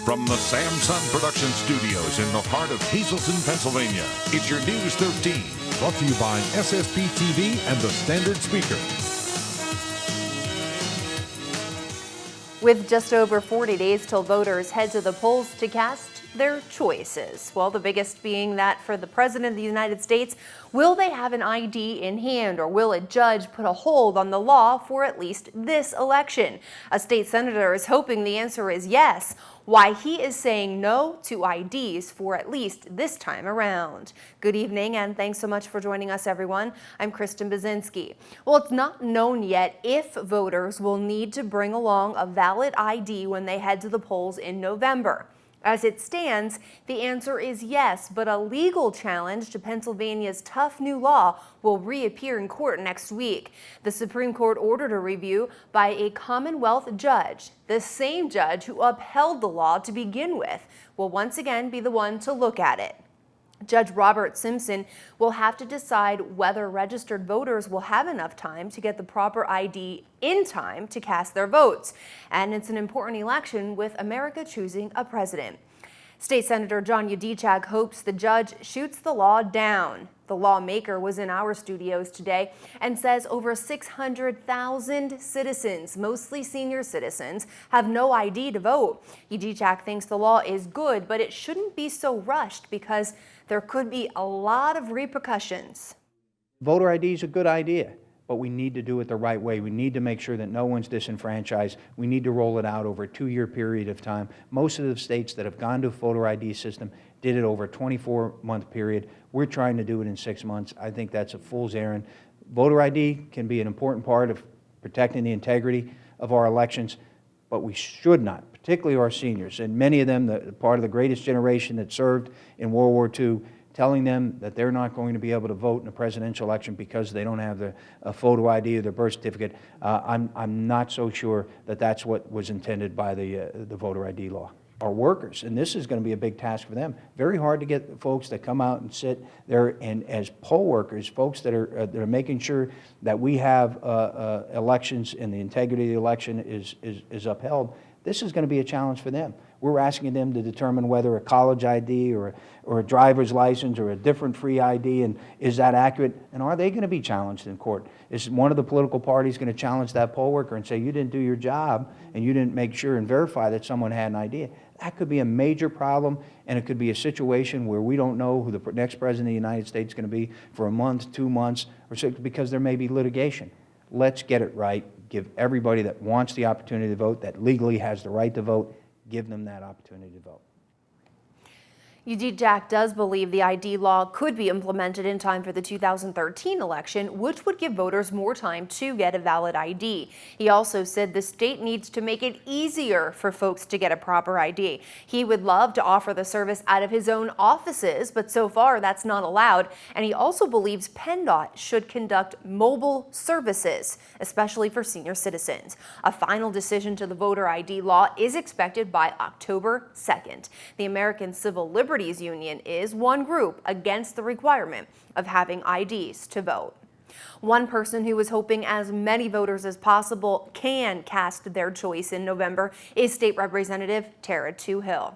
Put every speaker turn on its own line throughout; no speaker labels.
From the Samson Production Studios in the heart of Hazleton, Pennsylvania, it's your News 13.
Brought to you by SSPTV and the Standard Speaker.
With just over 40 days till voters head to the polls to cast their choices. Well, the biggest being that for the President of the United States, will they have an ID in hand, or will a judge put a hold on the law for at least this election? A state senator is hoping the answer is yes. Why he is saying no to IDs for at least this time around. Good evening and thanks so much for joining us, everyone. I'm Kristen Bazinski. Well, it's not known yet if voters will need to bring along a valid ID when they head to the polls in November. As it stands, the answer is yes, but a legal challenge to Pennsylvania's tough new law will reappear in court next week. The Supreme Court ordered a review by a Commonwealth judge. The same judge who upheld the law to begin with will once again be the one to look at it. Judge Robert Simpson will have to decide whether registered voters will have enough time to get the proper ID in time to cast their votes. And it's an important election with America choosing a president. State Senator John Yudichak hopes the judge shoots the law down. The lawmaker was in our studios today and says over 600,000 citizens, mostly senior citizens, have no ID to vote. Yudichak thinks the law is good, but it shouldn't be so rushed because there could be a lot of repercussions.
Voter ID is a good idea, but we need to do it the right way. We need to make sure that no one's disenfranchised. We need to roll it out over a 2-year period of time. Most of the states that have gone to a voter ID system did it over a 24-month period. We're trying to do it in 6 months. I think that's a fool's errand. Voter ID can be an important part of protecting the integrity of our elections, but we should not, particularly our seniors, and many of them, part of the greatest generation that served in World War II, telling them that they're not going to be able to vote in a presidential election because they don't have a photo ID or their birth certificate. I'm not so sure that that's what was intended by the voter ID law. Our workers, and this is going to be a big task for them. Very hard to get folks that come out and sit there and as poll workers, folks that are making sure that we have elections and the integrity of the election is upheld. This is going to be a challenge for them. We're asking them to determine whether a college ID or a driver's license or a different free ID, and is that accurate? And are they going to be challenged in court? Is one of the political parties going to challenge that poll worker and say, you didn't do your job and you didn't make sure and verify that someone had an ID? That could be a major problem, and it could be a situation where we don't know who the next president of the United States is going to be for a month, 2 months, or so, because there may be litigation. Let's get it right. Give everybody that wants the opportunity to vote, that legally has the right to vote, give them that opportunity to vote.
Yudichak does believe the ID law could be implemented in time for the 2013 election, which would give voters more time to get a valid ID. He also said the state needs to make it easier for folks to get a proper ID. He would love to offer the service out of his own offices, but so far that's not allowed. And he also believes PennDOT should conduct mobile services, especially for senior citizens. A final decision to the voter ID law is expected by October 2nd. The American Civil Liberties Union is one group against the requirement of having IDs to vote. One person who is hoping as many voters as possible can cast their choice in November is State Representative Tara Toohill.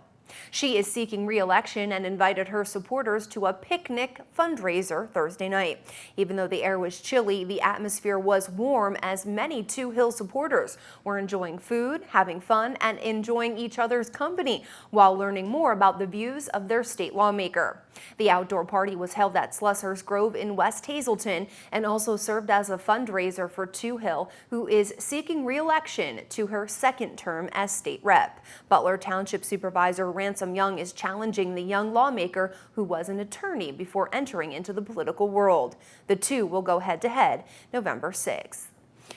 She is seeking re-election and invited her supporters to a picnic fundraiser Thursday night. Even though the air was chilly, the atmosphere was warm as many Toohill supporters were enjoying food, having fun, and enjoying each other's company while learning more about the views of their state lawmaker. The outdoor party was held at Slusser's Grove in West Hazleton and also served as a fundraiser for Toohill, who is seeking re-election to her second term as state rep. Butler Township Supervisor Ransom Young is challenging the young lawmaker who was an attorney before entering into the political world. The two will go head-to-head November 6th.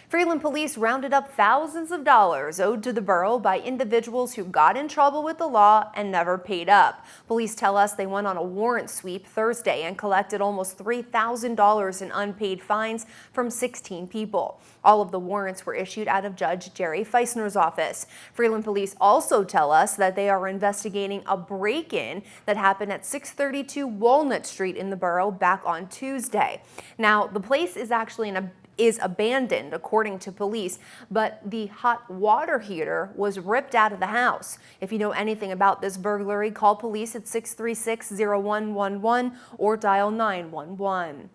Freeland police rounded up thousands of dollars owed to the borough by individuals who got in trouble with the law and never paid up. Police tell us they went on a warrant sweep Thursday and collected almost $3,000 in unpaid fines from 16 people. All of the warrants were issued out of Judge Jerry Feisner's office. Freeland police also tell us that they are investigating a break-in that happened at 632 Walnut Street in the borough back on Tuesday. Now, the place is actually in is abandoned, according to police, but the hot water heater was ripped out of the house. If you know anything about this burglary, call police at 636-0111 or dial 911.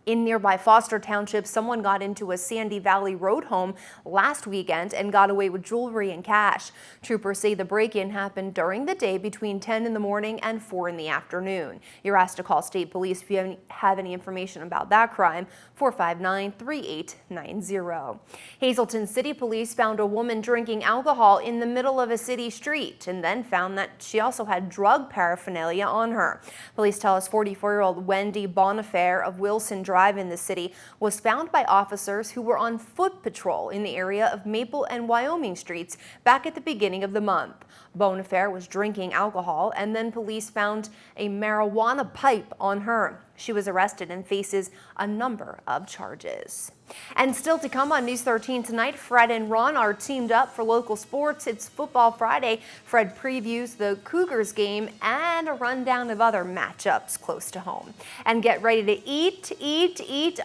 In nearby Foster Township, someone got into a Sandy Valley Road home last weekend and got away with jewelry and cash. Troopers say the break-in happened during the day between 10 in the morning and 4 in the afternoon. You're asked to call state police if you have any information about that crime, 459-3890. Hazleton City Police found a woman drinking alcohol in the middle of a city street and then found that she also had drug paraphernalia on her. Police tell us 44-year-old Wendy Bonifaire of Wilson Drive in the city was found by officers who were on foot patrol in the area of Maple and Wyoming streets back at the beginning of the month. Bonifaire was drinking alcohol, and then police found a marijuana pipe on her. She was arrested and faces a number of charges. And still to come on News 13 tonight, Fred and Ron are teamed up for local sports. It's Football Friday. Fred previews the Cougars game and a rundown of other matchups close to home. And get ready to eat,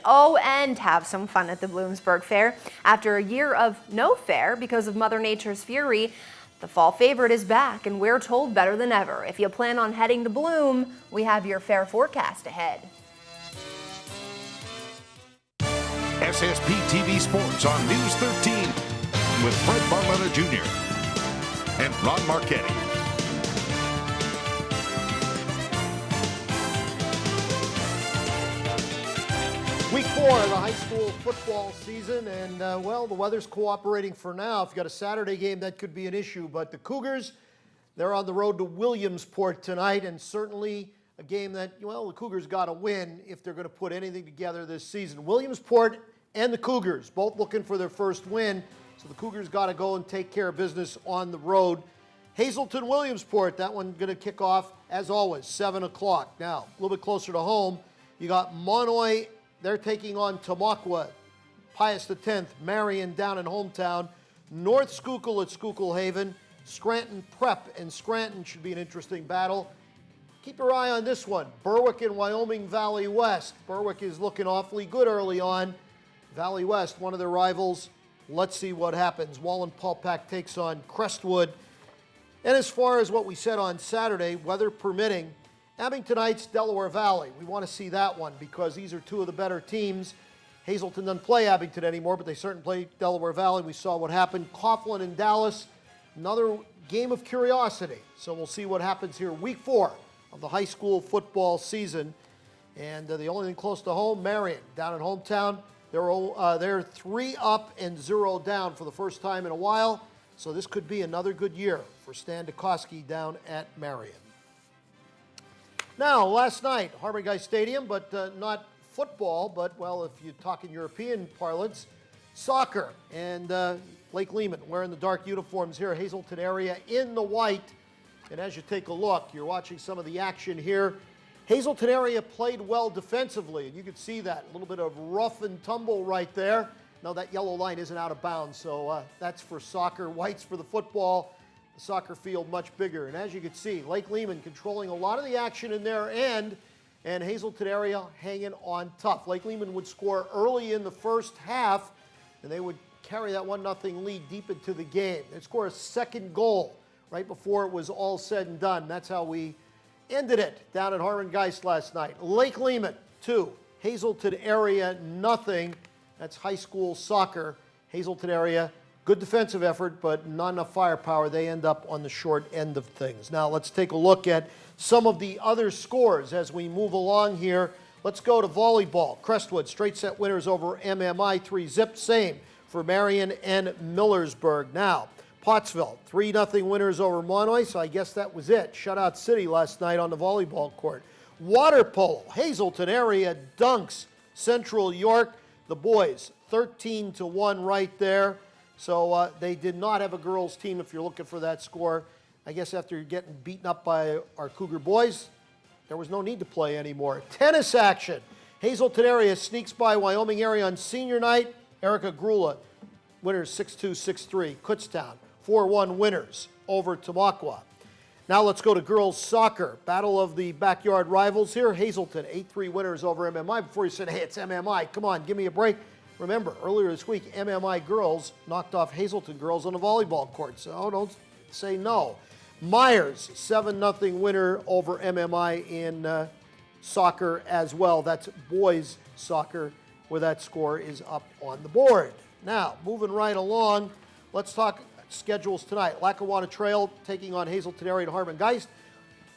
and have some fun at the Bloomsburg Fair. After a year of no fair because of Mother Nature's fury, the fall favorite is back, and we're told better than ever. If you plan on heading to Bloom, we have your fair forecast ahead.
SSPTV Sports on News 13 with Fred Barletta Jr. and Ron Marchetti.
Week 4 of the high school football season, and well, the weather's cooperating for now. If you've got a Saturday game, that could be an issue, but the Cougars, they're on the road to Williamsport tonight, and certainly a game that, well, the Cougars got to win if they're going to put anything together this season. Williamsport and the Cougars both looking for their first win, so the Cougars got to go and take care of business on the road. Hazleton Williamsport, that one going to kick off, as always, 7 o'clock. Now, a little bit closer to home, you got Monoy. They're taking on Tamaqua, Pius X, Marion down in hometown, North Schuylkill at Schuylkill Haven, Scranton Prep and Scranton should be an interesting battle. Keep your eye on this one, Berwick and Wyoming Valley West. Berwick is looking awfully good early on. Valley West, one of their rivals. Let's see what happens. Wallenpaupack takes on Crestwood. And as far as what we said on Saturday, weather permitting, Abingtonites, Delaware Valley. We want to see that one because these are two of the better teams. Hazleton doesn't play Abington anymore, but they certainly play Delaware Valley. We saw what happened. Coughlin and Dallas, another game of curiosity. So we'll see what happens here. Week 4 of the high school football season. And the only thing close to home, Marion, down in hometown. They're 3 up and 0 down for the first time in a while. So this could be another good year for Stan Dukoski down at Marion. Now, last night, Harvard Guy Stadium, but not football, but, well, if you talk in European parlance, soccer. And Lake Lehman wearing the dark uniforms here, Hazleton area in the white. And as you take a look, you're watching some of the action here. Hazleton area played well defensively, and you can see that. A little bit of rough and tumble right there. No, that yellow line isn't out of bounds, so that's for soccer. White's for the football. The soccer field much bigger. And as you can see, Lake Lehman controlling a lot of the action in their end, and Hazleton area hanging on tough. Lake Lehman would score early in the first half, and they would carry that 1-0 lead deep into the game. They'd score a second goal right before it was all said and done. That's how we ended it down at Harmon Geist last night. Lake Lehman, 2. Hazleton area, nothing. That's high school soccer. Hazleton area, good defensive effort, but not enough firepower. They end up on the short end of things. Now let's take a look at some of the other scores as we move along here. Let's go to volleyball. Crestwood, straight set winners over MMI, 3-0. Same for Marion and Millersburg. Now, Pottsville, 3-0 winners over Monoy, so I guess that was it. Shutout City last night on the volleyball court. Water polo, Hazleton area dunks Central York. The boys, 13-1 right there. So they did not have a girls team if you're looking for that score. I guess after getting beaten up by our Cougar boys, there was no need to play anymore. Tennis action. Hazleton area sneaks by Wyoming area on senior night. Erica Grula, winners 6-2, 6-3. Kutztown, 4-1 winners over Tamaqua. Now let's go to girls soccer. Battle of the backyard rivals here. Hazleton, 8-3 winners over MMI. Before you said, hey, it's MMI. Come on, give me a break. Remember, earlier this week, MMI girls knocked off Hazleton girls on the volleyball court, so don't say no. Myers, 7-0 winner over MMI in soccer as well. That's boys soccer, where that score is up on the board. Now, moving right along, let's talk schedules tonight. Lackawanna Trail taking on Hazleton Area and Harmon Geist.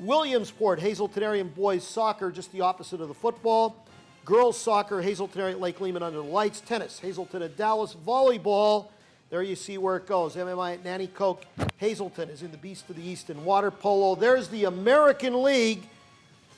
Williamsport, Hazleton Area and boys soccer, just the opposite of the football. Girls soccer, Hazleton Area at Lake Lehman under the lights. Tennis, Hazleton at Dallas. Volleyball, there you see where it goes. MMI at Nanticoke. Hazleton is in the Beast of the East in water polo. There's the American League.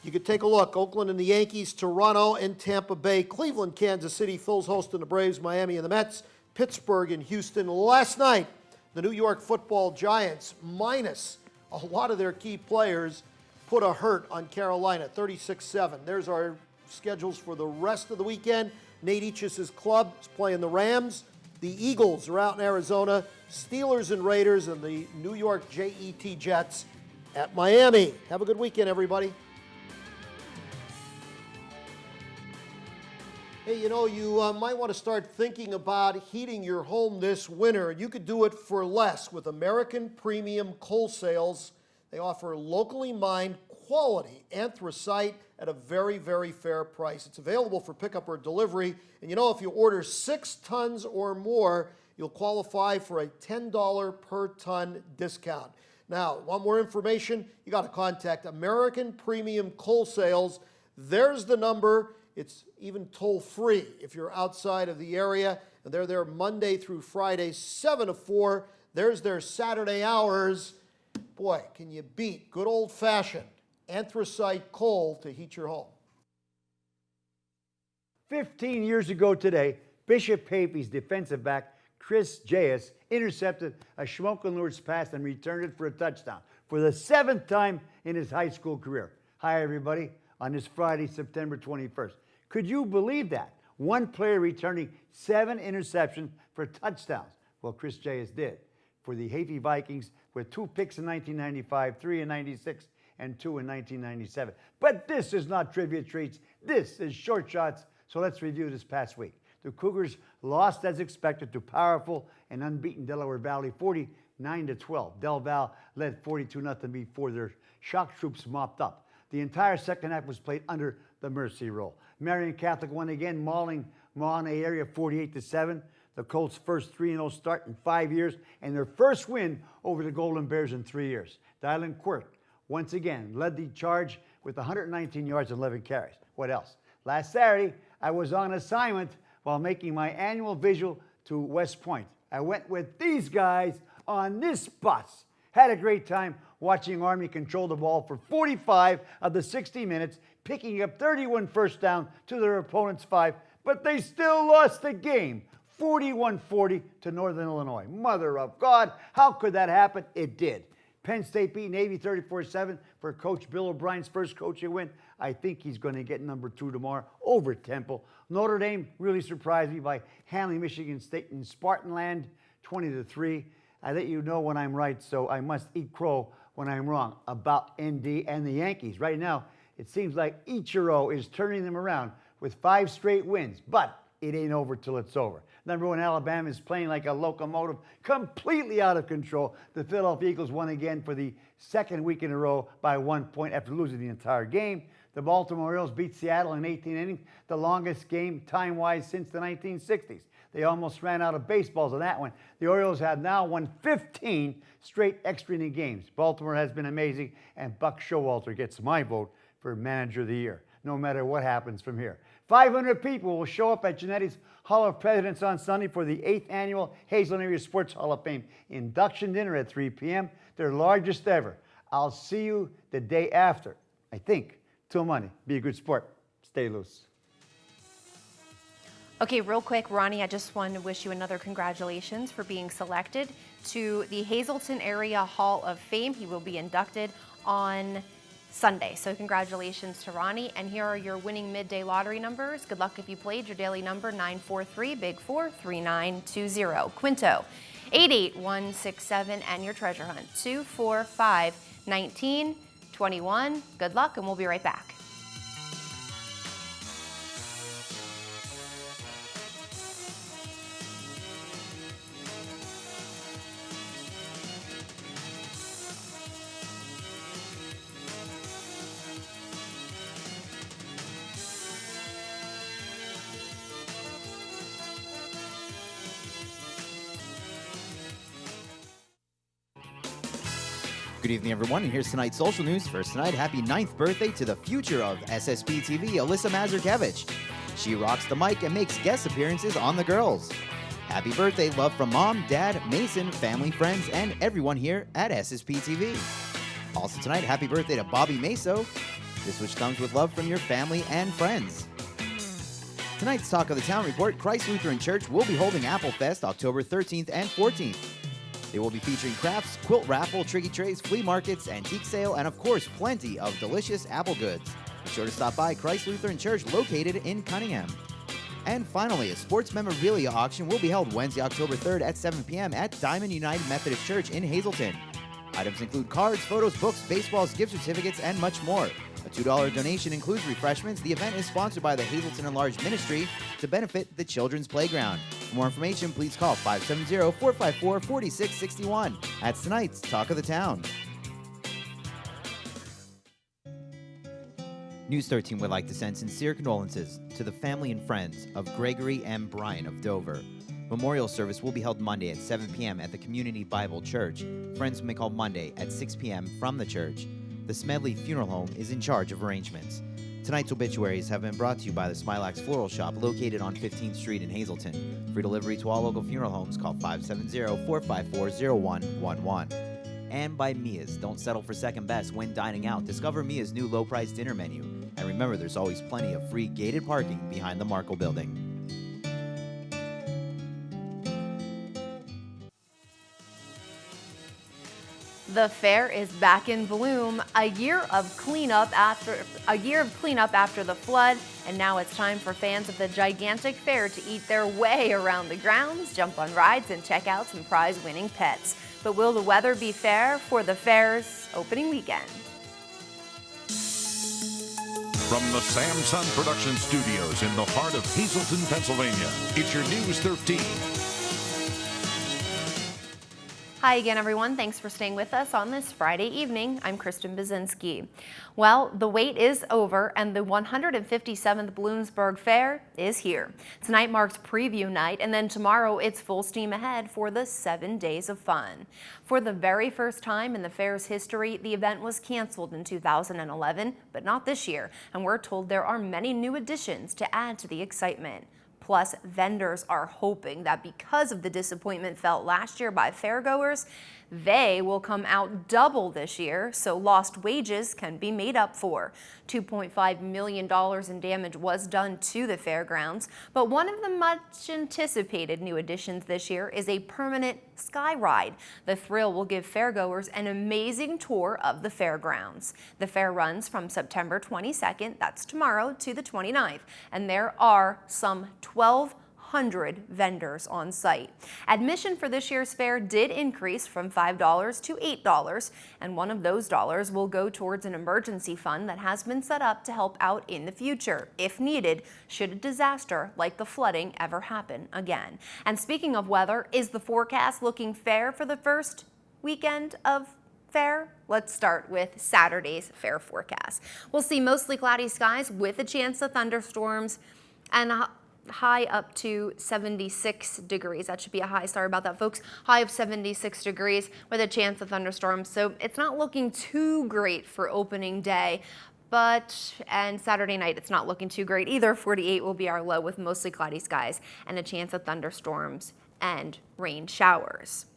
You could take a look. Oakland and the Yankees, Toronto and Tampa Bay. Cleveland, Kansas City, Phil's hosting the Braves, Miami and the Mets. Pittsburgh and Houston. Last night, the New York Football Giants, minus a lot of their key players, put a hurt on Carolina, 36-7. There's our schedules for the rest of the weekend. Nate Eachus' club is playing the Rams. The Eagles are out in Arizona. Steelers and Raiders, and the New York Jet Jets at Miami. Have a good weekend, everybody. Hey, you know, you might want to start thinking about heating your home this winter. You could do it for less with American Premium Coal Sales. They offer locally mined quality anthracite at a very, very fair price. It's available for pickup or delivery. And you know, if you order 6 tons or more, you'll qualify for a $10 per ton discount. Now, want more information? You got to contact American Premium Coal Sales. There's the number. It's even toll-free if you're outside of the area. And they're there Monday through Friday, 7 to 4. There's their Saturday hours. Boy, can you beat good old-fashioned anthracite coal to heat your home.
15 years ago today, Bishop Papey's defensive back, Chris J.S., intercepted a Schmokenlurz pass and returned it for a touchdown for the 7th time in his high school career. Hi, everybody, on this Friday, September 21st. Could you believe that? One player returning 7 interceptions for touchdowns. Well, Chris J.S. did for the Haiti Vikings with 2 picks in 1995, 3 in 96, and 2 in 1997. But this is not trivia treats. This is short shots. So let's review this past week. The Cougars lost as expected to powerful and unbeaten Delaware Valley 49-12. Del Val led 42-0 before their shock troops mopped up. The entire second half was played under the mercy rule. Marion Catholic won again, mauling Mauna area 48-7. The Colts' first 3-0 start in 5 years and their first win over the Golden Bears in 3 years. Dylan Quirk once again led the charge with 119 yards and 11 carries. What else? Last Saturday, I was on assignment while making my annual visual to West Point. I went with these guys on this bus. Had a great time watching Army control the ball for 45 of the 60 minutes, picking up 31 first down to their opponent's 5, but they still lost the game, 41-40 to Northern Illinois. Mother of God, how could that happen? It did. Penn State beat Navy 34-7 for Coach Bill O'Brien's first coaching win. I think he's going to get number 2 tomorrow over Temple. Notre Dame really surprised me by handling Michigan State in Spartanland 20-3. I let you know when I'm right, so I must eat crow when I'm wrong about ND and the Yankees. Right now, it seems like Ichiro is turning them around with 5 straight wins, but it ain't over till it's over. Number 1, Alabama is playing like a locomotive, completely out of control. The Philadelphia Eagles won again for the 2nd week in a row by 1 point after losing the entire game. The Baltimore Orioles beat Seattle in 18 innings, the longest game time-wise since the 1960s. They almost ran out of baseballs on that one. The Orioles have now won 15 straight extra inning games. Baltimore has been amazing, and Buck Showalter gets my vote for Manager of the Year, no matter what happens from here. 500 people will show up at Genetti's Hall of Presidents on Sunday for the 8th annual Hazelton Area Sports Hall of Fame induction dinner at 3 p.m., their largest ever. I'll see you the day after, I think. Till Monday. Be a good sport. Stay loose.
Okay, real quick, Ronnie, I just wanted to wish you another congratulations for being selected to the Hazelton Area Hall of Fame. He will be inducted on Sunday. So congratulations to Ronnie. And here are your winning midday lottery numbers. Good luck if you played. Your daily number 943 Big 4 3920. Quinto 88167 and your treasure hunt 2451921. Good luck, and we'll be right back.
Good evening, everyone, and here's tonight's social news. First tonight, happy 9th birthday to the future of SSPTV, Alyssa Mazurkevich. She rocks the mic and makes guest appearances on The Girls. Happy birthday, love from Mom, Dad, Mason, family, friends, and everyone here at SSPTV. Also tonight, happy birthday to Bobby Meso. This wish comes with love from your family and friends. Tonight's Talk of the Town report, Christ Lutheran Church will be holding Apple Fest October 13th and 14th. They will be featuring crafts, quilt raffle, tricky trays, flea markets, antique sale, and of course, plenty of delicious apple goods. Be sure to stop by Christ Lutheran Church located in Cunningham. And finally, a sports memorabilia auction will be held Wednesday, October 3rd at 7 p.m. at Diamond United Methodist Church in Hazleton. Items include cards, photos, books, baseballs, gift certificates, and much more. A $2 donation includes refreshments. The event is sponsored by the Hazleton Enlarged Ministry to benefit the Children's Playground. For more information, please call 570-454-4661. That's tonight's Talk of the Town. News 13 would like to send sincere condolences to the family and friends of Gregory M. Bryan of Dover. Memorial service will be held Monday at 7 p.m. at the Community Bible Church. Friends may call Monday at 6 p.m. from the church. The Smedley Funeral Home is in charge of arrangements. Tonight's obituaries have been brought to you by the Smilax Floral Shop located on 15th Street in Hazleton. For delivery to all local funeral homes, call 570-454-0111. And by Mia's. Don't settle for second best when dining out. Discover Mia's new low-price dinner menu. And remember, there's always plenty of free gated parking behind the Markle Building.
The fair is back in bloom. A year of cleanup after the flood, and now it's time for fans of the gigantic fair to eat their way around the grounds, jump on rides, and check out some prize-winning pets. But will the weather be fair for the fair's opening weekend?
From the Samson Production Studios in the heart of Hazleton, Pennsylvania, it's your News 13.
Hi again, everyone. Thanks for staying with us on this Friday evening. I'm Kristen Bazinski. Well, the wait is over and the 157th Bloomsburg Fair is here. Tonight marks preview night, and then tomorrow it's full steam ahead for the 7 days of fun. For the very first time in the fair's history, the event was canceled in 2011, but not this year, and we're told there are many new additions to add to the excitement. Plus, vendors are hoping that because of the disappointment felt last year by fairgoers, they will come out double this year, so lost wages can be made up for. $2.5 million in damage was done to the fairgrounds, but one of the much anticipated new additions this year is a permanent sky ride. The thrill will give fairgoers an amazing tour of the fairgrounds. The fair runs from September 22nd, that's tomorrow, to the 29th, and there are some 1,200 vendors on site. Admission for this year's fair did increase from $5 to $8, and one of those dollars will go towards an emergency fund that has been set up to help out in the future, if needed, should a disaster like the flooding ever happen again. And speaking of weather, is the forecast looking fair for the first weekend of fair? Let's start with Saturday's fair forecast. We'll see mostly cloudy skies with a chance of thunderstorms and high up to 76 degrees. That should be a high. Sorry about that, folks. High of 76 degrees with a chance of thunderstorms. So it's not looking too great for opening day. And Saturday night, it's not looking too great either. 48 will be our low with mostly cloudy skies and a chance of thunderstorms and rain showers.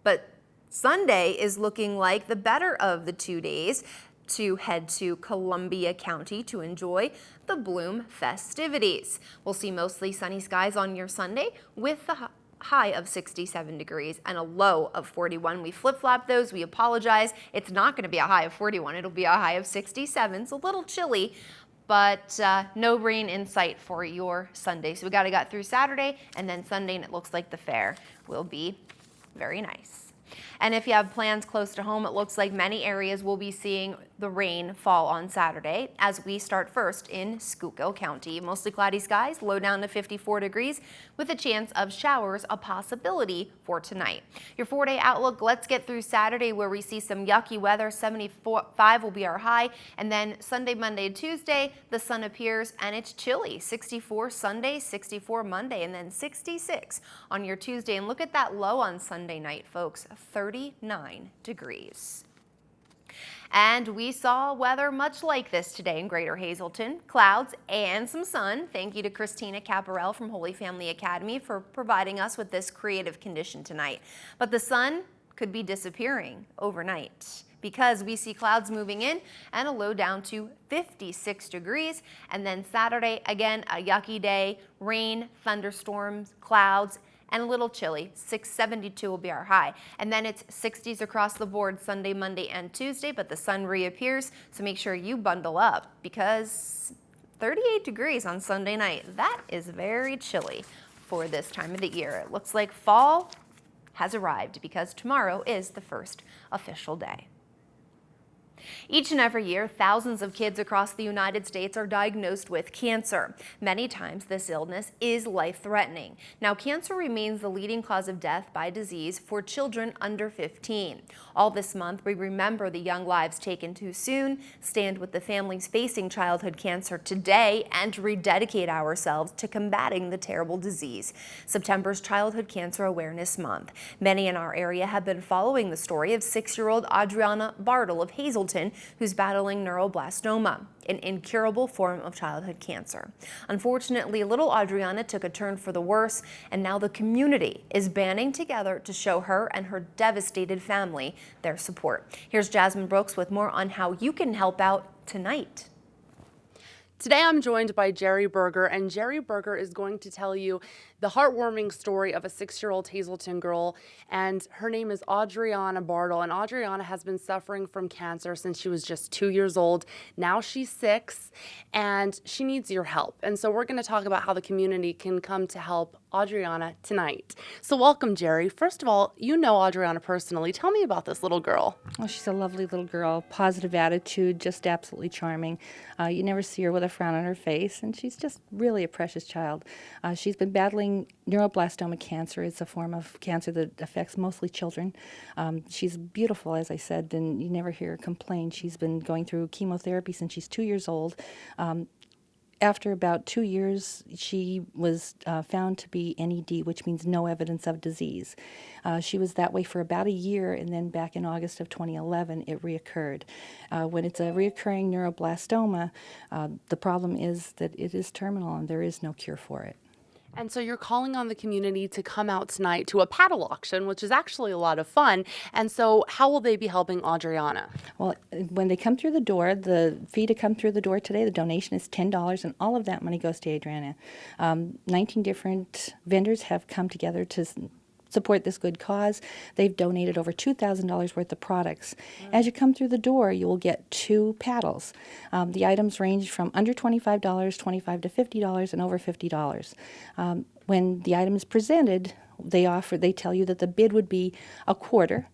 But Sunday is looking like the better of the 2 days to head to Columbia County to enjoy the Bloom festivities. We'll see mostly sunny skies on your Sunday with the high of 67 degrees and a low of 41. We flip-flop those. We apologize. It's not going to be a high of 41. It'll be a high of 67. It's a little chilly, but no rain in sight for your Sunday. So we got through Saturday and then Sunday, and it looks like the fair will be very nice. And if you have plans close to home, it looks like many areas will be seeing the rain fall on Saturday as we start first in Schuylkill County. Mostly cloudy skies, low down to 54 degrees with a chance of showers, a possibility for tonight. Your 4-day outlook, let's get through Saturday where we see some yucky weather. 75 will be our high. And then Sunday, Monday, Tuesday, the sun appears and it's chilly. 64 Sunday, 64 Monday, and then 66 on your Tuesday. And look at that low on Sunday night, folks. 30 39 degrees. And we saw weather much like this today in Greater Hazleton. Clouds and some sun. Thank you to Christina Caparel from Holy Family Academy for providing us with this creative condition tonight. But the sun could be disappearing overnight because we see clouds moving in and a low down to 56 degrees. And then Saturday, again, a yucky day, rain, thunderstorms, clouds, and a little chilly. 672 will be our high. And then it's 60s across the board Sunday, Monday, and Tuesday, but the sun reappears, so make sure you bundle up because 38 degrees on Sunday night, that is very chilly for this time of the year. It looks like fall has arrived because tomorrow is the first official day. Each and every year, thousands of kids across the United States are diagnosed with cancer. Many times, this illness is life-threatening. Now, cancer remains the leading cause of death by disease for children under 15. All this month, we remember the young lives taken too soon, stand with the families facing childhood cancer today, and rededicate ourselves to combating the terrible disease. September's Childhood Cancer Awareness Month. Many in our area have been following the story of 6-year-old Adriana Bartle of Hazleton, who's battling neuroblastoma, an incurable form of childhood cancer. Unfortunately, little Adriana took a turn for the worse, and now the community is banding together to show her and her devastated family their support. Here's Jasmine Brooks with more on how you can help out tonight.
Today I'm joined by Jerry Berger, and Jerry Berger is going to tell you the heartwarming story of a 6-year-old Hazleton girl, and her name is Adriana Bartle, and Adriana has been suffering from cancer since she was just 2 years old. Now she's 6, and she needs your help. And so we're going to talk about how the community can come to help Adriana tonight. So welcome, Jerry. First of all, you know Adriana personally. Tell me about this little girl.
Oh, she's a lovely little girl, positive attitude, just absolutely charming. You never see her with a frown on her face, and she's just really a precious child. She's been battling neuroblastoma cancer. It's a form of cancer that affects mostly children. She's beautiful, as I said, and you never hear her complain. She's been going through chemotherapy since she's 2 years old. After about 2 years, she was found to be NED, which means no evidence of disease. She was that way for about a year, and then back in August of 2011, it reoccurred. When it's a reoccurring neuroblastoma, the problem is that it is terminal and there is no cure for it.
And so you're calling on the community to come out tonight to a paddle auction, which is actually a lot of fun. And so how will they be helping Adriana?
Well, when they come through the door, the fee to come through the door today, the donation is $10, and all of that money goes to Adriana. 19 different vendors have come together to support this good cause. They've donated over $2,000 worth of products. As you come through the door, you will get 2 paddles. The items range from under $25, $25 to $50, and over $50. When the item is presented, they tell you that the bid would be a quarter.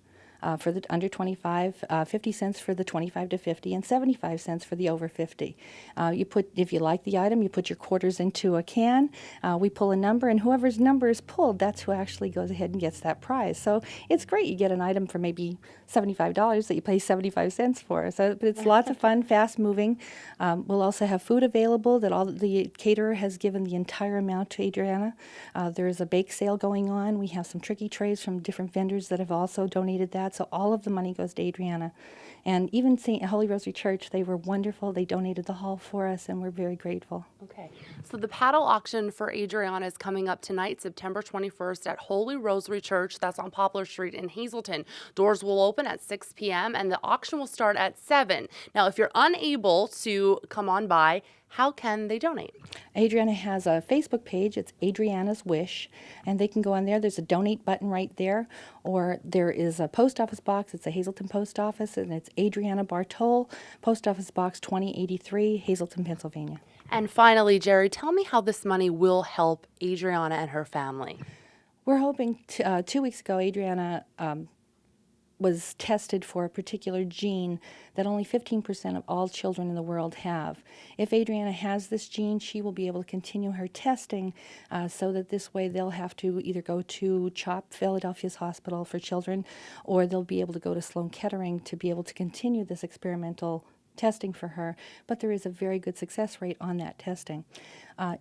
For the under 25, 50 cents for the 25 to 50, and 75 cents for the over 50. If you like the item, you put your quarters into a can. We pull a number, and whoever's number is pulled, that's who actually goes ahead and gets that prize. So it's great. You get an item for maybe $75 that you pay 75 cents for. So it's lots of fun, fast moving. We'll also have food available that the caterer has given the entire amount to Adriana. There is a bake sale going on. We have some tricky trays from different vendors that have also donated that. So all of the money goes to Adriana. And even St. Holy Rosary Church, they were wonderful. They donated the hall for us, and we're very grateful.
Okay. So the paddle auction for Adriana is coming up tonight, September 21st at Holy Rosary Church. That's on Poplar Street in Hazleton. Doors will open at 6 p.m. and the auction will start at 7. Now, if you're unable to come on by, how can they donate?
Adriana has a Facebook page. It's Adriana's Wish, and they can go on there. There's a donate button right there, or there is a post office box. It's a Hazleton post office, and it's Adriana Bartol, Post Office Box 2083, Hazleton, Pennsylvania.
And finally, Jerry, tell me how this money will help Adriana and her family.
We're hoping 2 weeks ago, Adriana was tested for a particular gene that only 15% of all children in the world have. If Adriana has this gene, she will be able to continue her testing so that this way they'll have to either go to CHOP, Philadelphia's Hospital for Children, or they'll be able to go to Sloan Kettering to be able to continue this experimental testing for her. But there is a very good success rate on that testing.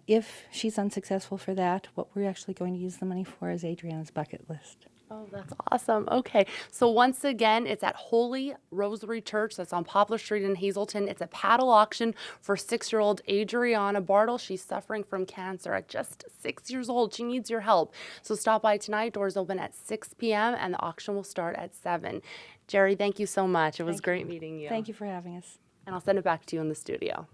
If she's unsuccessful for that, what we're actually going to use the money for is Adriana's bucket list.
Oh, that's awesome. Okay. So once again, it's at Holy Rosary Church. That's on Poplar Street in Hazleton. It's a paddle auction for 6-year-old Adriana Bartle. She's suffering from cancer at just 6 years old. She needs your help. So stop by tonight. Doors open at 6 p.m. and the auction will start at 7. Jerry, thank you so much. It was great meeting you.
Thank you for having us.
And I'll send it back to you in the studio.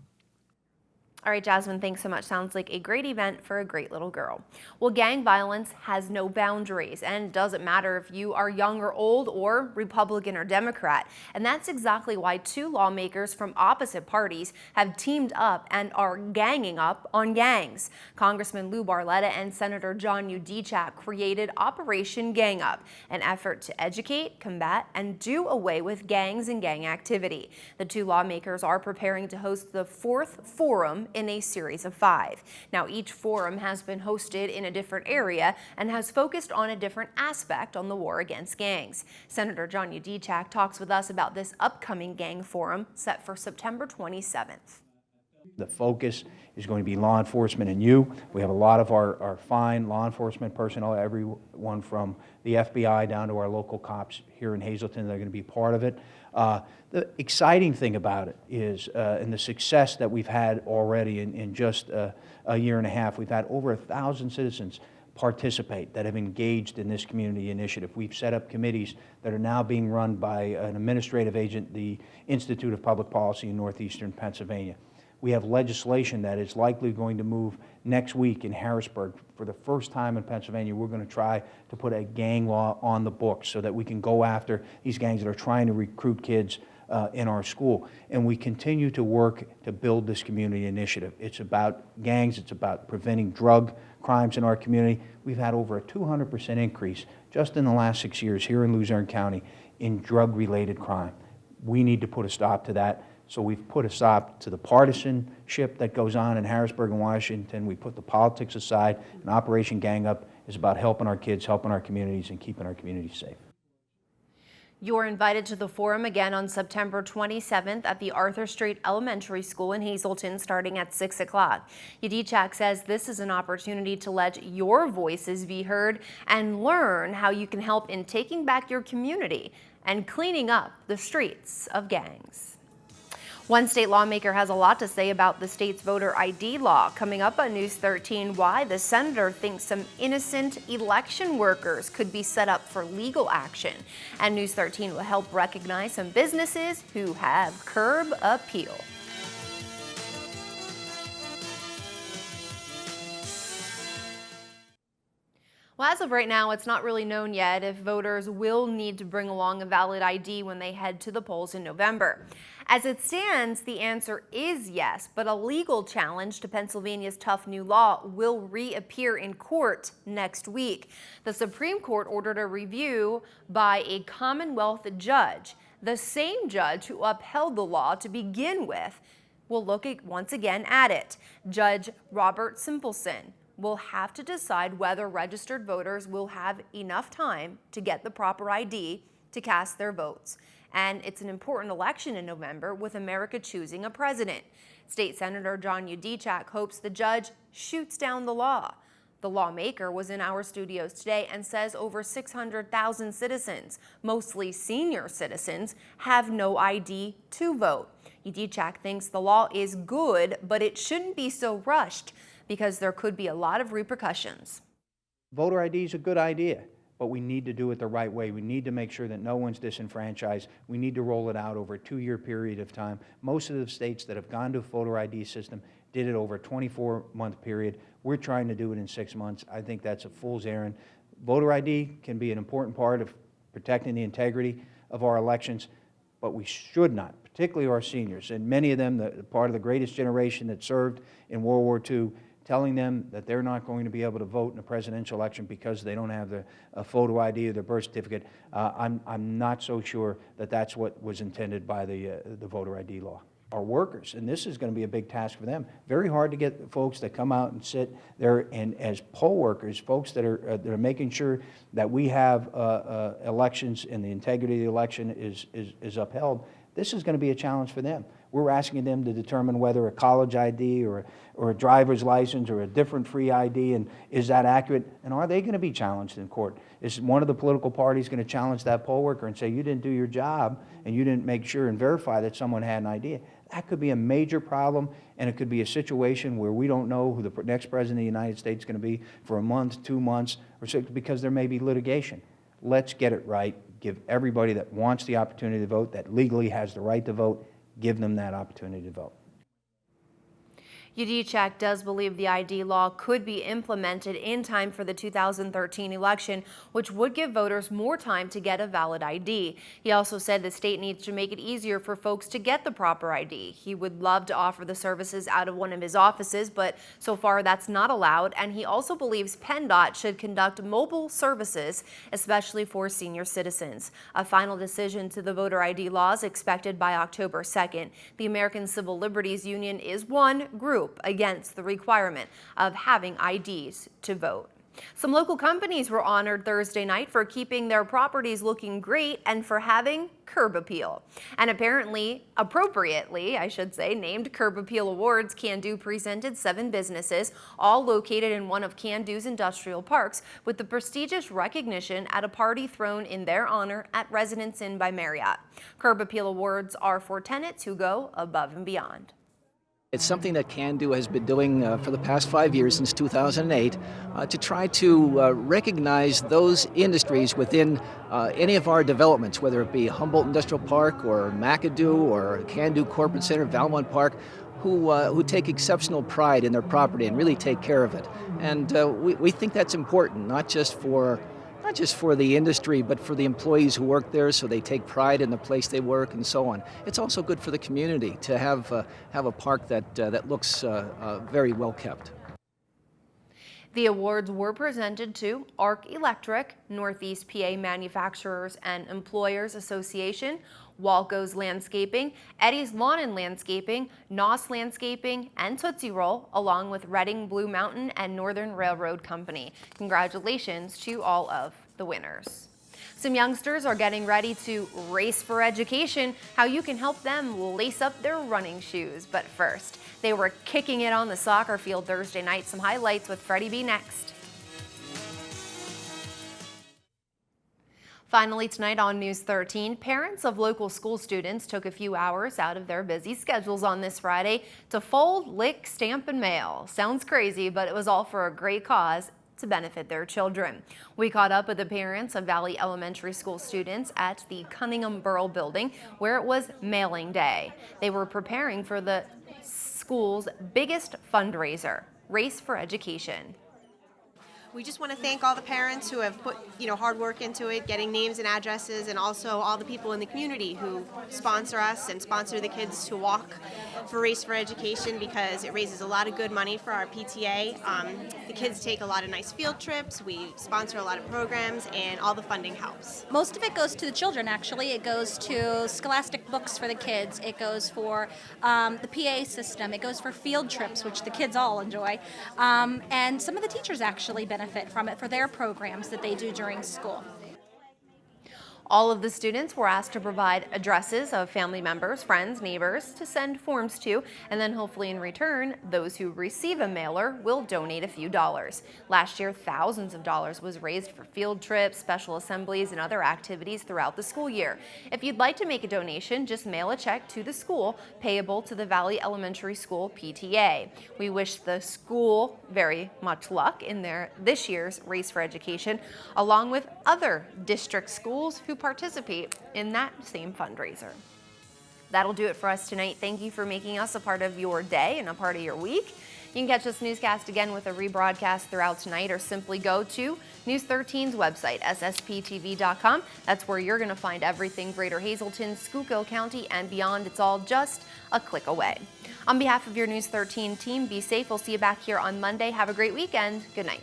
All right, Jasmine, thanks so much. Sounds like a great event for a great little girl. Well, gang violence has no boundaries, and it doesn't matter if you are young or old or Republican or Democrat. And that's exactly why 2 lawmakers from opposite parties have teamed up and are ganging up on gangs. Congressman Lou Barletta and Senator John Udechak created Operation Gang Up, an effort to educate, combat, and do away with gangs and gang activity. The 2 lawmakers are preparing to host the 4th forum in a series of 5. Now, each forum has been hosted in a different area and has focused on a different aspect on the war against gangs. Senator John Udechak talks with us about this upcoming gang forum set for September 27th.
The focus is going to be law enforcement and you. We have a lot of our fine law enforcement personnel, everyone from the FBI down to our local cops here in Hazleton. They're going to be part of it. The exciting thing about it is, and the success that we've had already in just a year and a half, we've had over 1,000 citizens participate that have engaged in this community initiative. We've set up committees that are now being run by an administrative agent, the Institute of Public Policy in Northeastern Pennsylvania. We have legislation that is likely going to move next week in Harrisburg. For the first time in Pennsylvania, we're going to try to put a gang law on the books so that we can go after these gangs that are trying to recruit kids in our school. And we continue to work to build this community initiative. It's about gangs, it's about preventing drug crimes in our community. We've had over a 200% increase just in the last 6 years here in Luzerne County in drug-related crime. We need to put a stop to that. So we've put a stop to the partisanship that goes on in Harrisburg and Washington. We put the politics aside, and Operation Gang Up is about helping our kids, helping our communities, and keeping our communities safe.
You're invited to the forum again on September 27th at the Arthur Street Elementary School in Hazleton starting at 6 o'clock. Udechak says this is an opportunity to let your voices be heard and learn how you can help in taking back your community and cleaning up the streets of gangs. One state lawmaker has a lot to say about the state's voter ID law. Coming up on News 13, why the senator thinks some innocent election workers could be set up for legal action. And News 13 will help recognize some businesses who have curb appeal. Well, as of right now, it's not really known yet if voters will need to bring along a valid ID when they head to the polls in November. As it stands, the answer is yes, but a legal challenge to Pennsylvania's tough new law will reappear in court next week. The Supreme Court ordered a review by a Commonwealth judge. The same judge who upheld the law to begin with will look once again at it. Judge Robert Simpleson will have to decide whether registered voters will have enough time to get the proper ID to cast their votes. And it's an important election in November with America choosing a president. State Senator John Udechak hopes the judge shoots down the law. The lawmaker was in our studios today and says over 600,000 citizens, mostly senior citizens, have no ID to vote. Udechak thinks the law is good, but it shouldn't be so rushed because there could be a lot of repercussions.
Voter ID is a good idea, but we need to do it the right way. We need to make sure that no one's disenfranchised. We need to roll it out over a 2-year period of time. Most of the states that have gone to a voter ID system did it over a 24-month period. We're trying to do it in 6 months. I think that's a fool's errand. Voter ID can be an important part of protecting the integrity of our elections, but we should not, particularly our seniors, and many of them, part of the greatest generation that served in World War II, telling them that they're not going to be able to vote in a presidential election because they don't have a photo ID or their birth certificate. I'm not so sure that that's what was intended by the voter ID law. Our workers, and this is going to be a big task for them. Very hard to get folks that come out and sit there and as poll workers, folks that are making sure that we have elections and the integrity of the election is upheld. This is going to be a challenge for them. We're asking them to determine whether a college ID or a driver's license or a different free ID, and is that accurate? And are they going to be challenged in court? Is one of the political parties going to challenge that poll worker and say, you didn't do your job and you didn't make sure and verify that someone had an ID? That could be a major problem, and it could be a situation where we don't know who the next president of the United States is going to be for a month, 2 months, or 6, because there may be litigation. Let's get it right. Give everybody that wants the opportunity to vote, that legally has the right to vote, give them that opportunity to vote.
Udicek does believe the ID law could be implemented in time for the 2013 election, which would give voters more time to get a valid ID. He also said the state needs to make it easier for folks to get the proper ID. He would love to offer the services out of one of his offices, but so far that's not allowed. And he also believes PennDOT should conduct mobile services, especially for senior citizens. A final decision to the voter ID laws expected by October 2nd. The American Civil Liberties Union is one group against the requirement of having IDs to vote. Some local companies were honored Thursday night for keeping their properties looking great and for having curb appeal. And apparently, appropriately, I should say, named Curb Appeal Awards, Can-Do presented 7 businesses, all located in one of Can-Do's industrial parks, with the prestigious recognition at a party thrown in their honor at Residence Inn by Marriott. Curb Appeal Awards are for tenants who go above and beyond.
It's something that Can-Do has been doing for the past 5 years, since 2008, to try to recognize those industries within any of our developments, whether it be Humboldt Industrial Park or McAdoo or Can-Do Corporate Center, Valmont Park, who take exceptional pride in their property and really take care of it. And we think that's important, not just for the industry, but for the employees who work there, so they take pride in the place they work and so on. It's also good for the community to have a park that looks very well kept.
The awards were presented to Arc Electric, Northeast PA Manufacturers and Employers Association, Walco's Landscaping, Eddie's Lawn and Landscaping, Noss Landscaping, and Tootsie Roll, along with Reading Blue Mountain and Northern Railroad Company. Congratulations to all of the winners. Some youngsters are getting ready to race for education, how you can help them lace up their running shoes. But first, they were kicking it on the soccer field Thursday night. Some highlights with Freddie B next. Finally tonight on News 13, parents of local school students took a few hours out of their busy schedules on this Friday to fold, lick, stamp, and mail. Sounds crazy, but it was all for a great cause to benefit their children. We caught up with the parents of Valley Elementary School students at the Cunningham Borough building, where it was mailing day. They were preparing for the school's biggest fundraiser, Race for Education.
We just want to thank all the parents who have put, hard work into it, getting names and addresses, and also all the people in the community who sponsor us and sponsor the kids to walk for Race for Education, because it raises a lot of good money for our PTA. The kids take a lot of nice field trips, we sponsor a lot of programs, and all the funding helps.
Most of it goes to the children, actually. It goes to scholastic books for the kids. It goes for the PA system. It goes for field trips, which the kids all enjoy. And some of the teachers actually benefit from it for their programs that they do during school.
All of the students were asked to provide addresses of family members, friends, neighbors to send forms to, and then hopefully in return, those who receive a mailer will donate a few dollars. Last year, thousands of dollars was raised for field trips, special assemblies, and other activities throughout the school year. If you'd like to make a donation, just mail a check to the school, payable to the Valley Elementary School PTA. We wish the school very much luck in this year's Race for Education, along with other district schools who participate in that same fundraiser. That'll do it for us tonight. Thank you for making us a part of your day and a part of your week. You can catch this newscast again with a rebroadcast throughout tonight, or simply go to News 13's website, SSPTV.com. That's where you're going to find everything Greater Hazleton, Schuylkill County, and beyond. It's all just a click away. On behalf of your News 13 team, be safe. We'll see you back here on Monday. Have a great weekend. Good night.